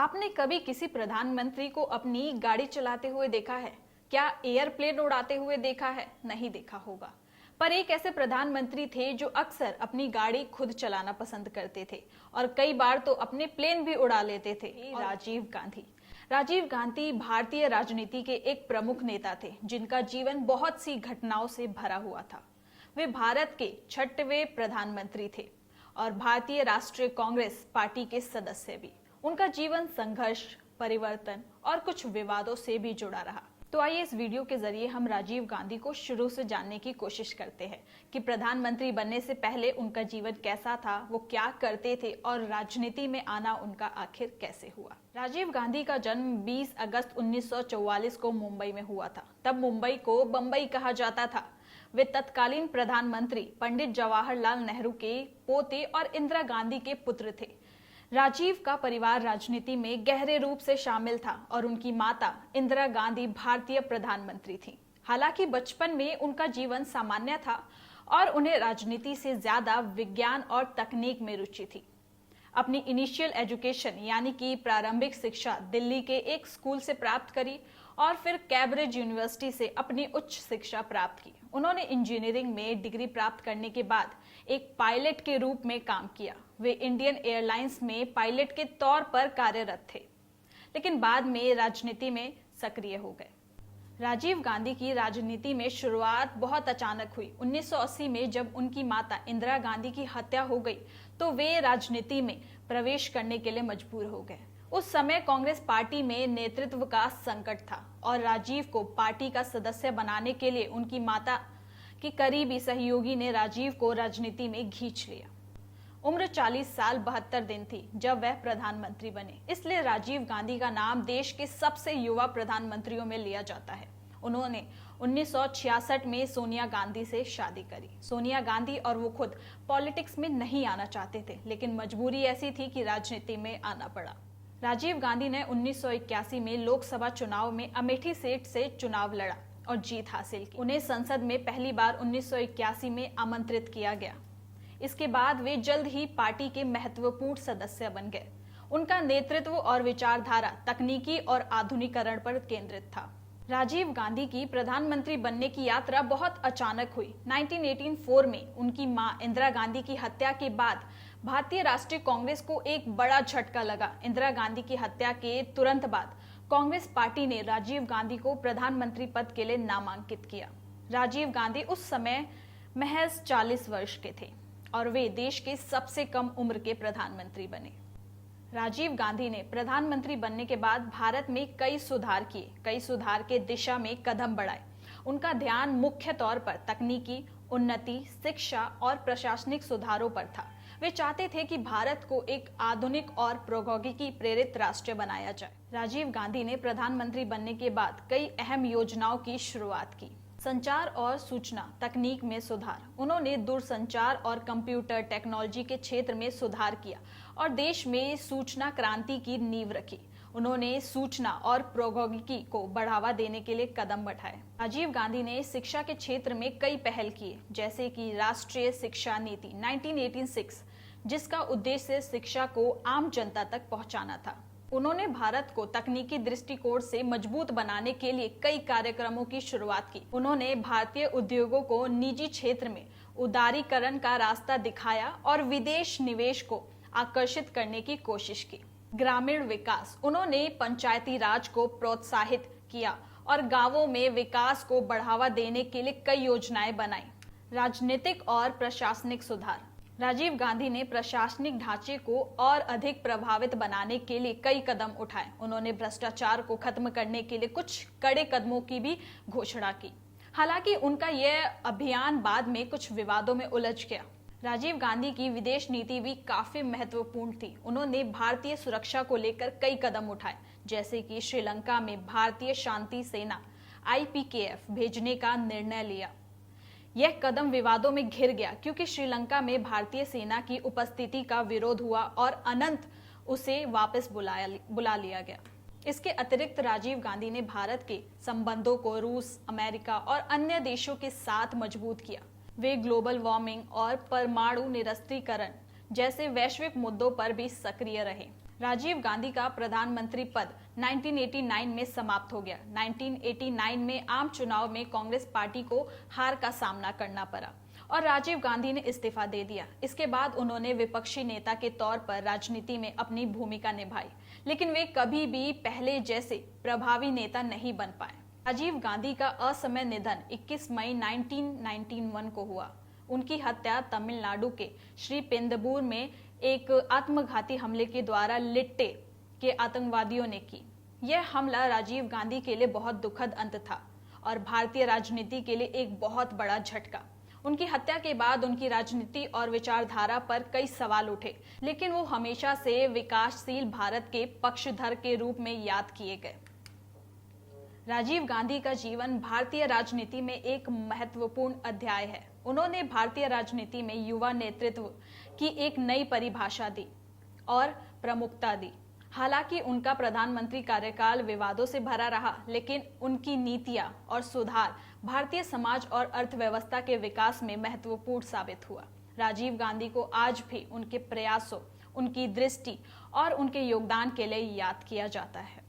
आपने कभी किसी प्रधानमंत्री को अपनी गाड़ी चलाते हुए देखा है? क्या एयरप्लेन उड़ाते हुए देखा है? नहीं देखा होगा। पर एक ऐसे प्रधानमंत्री थे जो अक्सर अपनी गाड़ी खुद चलाना पसंद करते थे और कई बार तो अपने प्लेन भी उड़ा लेते थे। राजीव गांधी। राजीव गांधी भारतीय राजनीति के एक प्रमुख नेता थे जिनका जीवन बहुत सी घटनाओं से भरा हुआ था। वे भारत के 6वें प्रधानमंत्री थे और भारतीय राष्ट्रीय कांग्रेस पार्टी के सदस्य भी। उनका जीवन संघर्ष, परिवर्तन और कुछ विवादों से भी जुड़ा रहा। तो आइए इस वीडियो के जरिए हम राजीव गांधी को शुरू से जानने की कोशिश करते हैं कि प्रधानमंत्री बनने से पहले उनका जीवन कैसा था, वो क्या करते थे और राजनीति में आना उनका आखिर कैसे हुआ। राजीव गांधी का जन्म 20 अगस्त 1944 को मुंबई में हुआ था। तब मुंबई को बंबई कहा जाता था। वे तत्कालीन प्रधानमंत्री पंडित जवाहरलाल नेहरू के पोते और इंदिरा गांधी के पुत्र थे। राजीव का परिवार राजनीति में गहरे रूप से शामिल था और उनकी माता इंदिरा गांधी भारतीय प्रधानमंत्री थीं। हालांकि बचपन में उनका जीवन सामान्य था और उन्हें राजनीति से ज्यादा विज्ञान और तकनीक में रुचि थी। अपनी इनिशियल एजुकेशन यानी कि प्रारंभिक शिक्षा दिल्ली के एक स्कूल से प्राप्त करी और फिर कैम्ब्रिज यूनिवर्सिटी से अपनी उच्च शिक्षा प्राप्त की। उन्होंने इंजीनियरिंग में डिग्री प्राप्त करने के बाद एक पायलट के रूप में काम किया। वे इंडियन एयरलाइंस में पायलट के तौर पर कार्यरत थे, लेकिन बाद में राजनीति में सक्रिय हो गए। राजीव गांधी की राजनीति में शुरुआत बहुत अचानक हुई। 1980 में जब उनकी माता इंदिरा गांधी की हत्या हो गई तो वे राजनीति में प्रवेश करने के लिए मजबूर हो गए। उस समय कांग्रेस पार्टी में नेतृत्व का संकट था और राजीव को पार्टी का सदस्य बनाने के लिए उनकी माता की करीबी सहयोगी ने राजीव को राजनीति में खींच लिया। उम्र 40 साल 72 दिन थी जब वह प्रधानमंत्री बने, इसलिए राजीव गांधी का नाम देश के सबसे युवा प्रधानमंत्रियों में लिया जाता है। उन्होंने 1966 में सोनिया गांधी से शादी करी। सोनिया गांधी और वो खुद पॉलिटिक्स में नहीं आना चाहते थे, लेकिन मजबूरी ऐसी थी कि राजनीति में आना पड़ा। राजीव गांधी ने 1981 में लोकसभा चुनाव में अमेठी सीट से चुनाव लड़ा और जीत हासिल की। उन्हें संसद में पहली बार 1981 में आमंत्रित किया गया। इसके बाद वे जल्द ही पार्टी के महत्वपूर्ण सदस्य बन गए। उनका नेतृत्व और विचारधारा तकनीकी और आधुनिकीकरण पर केंद्रित था। राजीव गांधी की प्रधानमंत्री बनने की यात्रा बहुत अचानक हुई। 1984 में उनकी मां इंदिरा गांधी की हत्या के बाद भारतीय राष्ट्रीय कांग्रेस को एक बड़ा झटका लगा। इंदिरा गांधी की हत्या के तुरंत बाद कांग्रेस पार्टी ने राजीव गांधी को प्रधानमंत्री पद के लिए नामांकित किया। राजीव गांधी उस समय महज 40 वर्ष के थे और वे देश के सबसे कम उम्र के प्रधानमंत्री बने। राजीव गांधी ने प्रधानमंत्री बनने के बाद भारत में कई सुधार के दिशा में कदम बढ़ाए। उनका ध्यान मुख्य तौर पर तकनीकी उन्नति, शिक्षा और प्रशासनिक सुधारों पर था। वे चाहते थे कि भारत को एक आधुनिक और प्रौद्योगिकी प्रेरित राष्ट्र बनाया जाए। राजीव गांधी ने प्रधानमंत्री बनने के बाद कई अहम योजनाओं की शुरुआत की। संचार और सूचना तकनीक में सुधार। उन्होंने दूरसंचार और कंप्यूटर टेक्नोलॉजी के क्षेत्र में सुधार किया और देश में सूचना क्रांति की नींव रखी। उन्होंने सूचना और प्रौद्योगिकी को बढ़ावा देने के लिए कदम बढ़ाए। राजीव गांधी ने शिक्षा के क्षेत्र में कई पहल किए, जैसे कि राष्ट्रीय शिक्षा नीति 1986, जिसका उद्देश्य शिक्षा को आम जनता तक पहुंचाना था। उन्होंने भारत को तकनीकी दृष्टिकोण से मजबूत बनाने के लिए कई कार्यक्रमों की शुरुआत की। उन्होंने भारतीय उद्योगों को निजी क्षेत्र में उदारीकरण का रास्ता दिखाया और विदेश निवेश को आकर्षित करने की कोशिश की। ग्रामीण विकास। उन्होंने पंचायती राज को प्रोत्साहित किया और गांवों में विकास को बढ़ावा देने के लिए कई योजनाएं बनाई। राजनीतिक और प्रशासनिक सुधार। राजीव गांधी ने प्रशासनिक ढांचे को और अधिक प्रभावित बनाने के लिए कई कदम उठाए। उन्होंने भ्रष्टाचार को खत्म करने के लिए कुछ कड़े कदमों की भी घोषणा की। हालांकि उनका यह अभियान बाद में कुछ विवादों में उलझ गया। राजीव गांधी की विदेश नीति भी काफी महत्वपूर्ण थी। उन्होंने भारतीय सुरक्षा को लेकर कई कदम उठाए, जैसे कि श्रीलंका में भारतीय शांति सेना IPKF भेजने का निर्णय लिया। यह कदम विवादों में घिर गया क्योंकि श्रीलंका में भारतीय सेना की उपस्थिति का विरोध हुआ और अनंत उसे वापस बुला लिया गया। इसके अतिरिक्त राजीव गांधी ने भारत के संबंधों को रूस, अमेरिका और अन्य देशों के साथ मजबूत किया। वे ग्लोबल वार्मिंग और परमाणु निरस्त्रीकरण जैसे वैश्विक मुद्दों पर भी सक्रिय रहे। राजीव गांधी का प्रधानमंत्री पद 1989 में समाप्त हो गया। 1989 में आम चुनाव में कांग्रेस पार्टी को हार का सामना करना पड़ा और राजीव गांधी ने इस्तीफा दे दिया। इसके बाद उन्होंने विपक्षी नेता के तौर पर राजनीति में अपनी भूमिका निभाई, लेकिन वे कभी भी पहले जैसे प्रभावी नेता नहीं बन पाए। राजीव गांधी का असमय निधन 21 मई 1991 को हुआ। उनकी हत्या तमिलनाडु के श्रीपेरुम्बदूर में एक आत्मघाती हमले के द्वारा लिट्टे के आतंकवादियों ने की। यह हमला राजीव गांधी के लिए बहुत दुखद अंत था और भारतीय राजनीति के लिए एक बहुत बड़ा झटका। उनकी हत्या के बाद उनकी राजनीति और विचारधारा पर कई सवाल उठे, लेकिन वो हमेशा से विकासशील भारत के पक्षधर के रूप में याद किए गए। राजीव गांधी का जीवन भारतीय राजनीति में एक महत्वपूर्ण अध्याय है। उन्होंने भारतीय राजनीति में युवा नेतृत्व की एक नई परिभाषा दी और प्रमुखता दी। हालांकि उनका प्रधानमंत्री कार्यकाल विवादों से भरा रहा, लेकिन उनकी नीतियां और सुधार भारतीय समाज और अर्थव्यवस्था के विकास में महत्वपूर्ण साबित हुआ। राजीव गांधी को आज भी उनके प्रयासों, उनकी दृष्टि और उनके योगदान के लिए याद किया जाता है।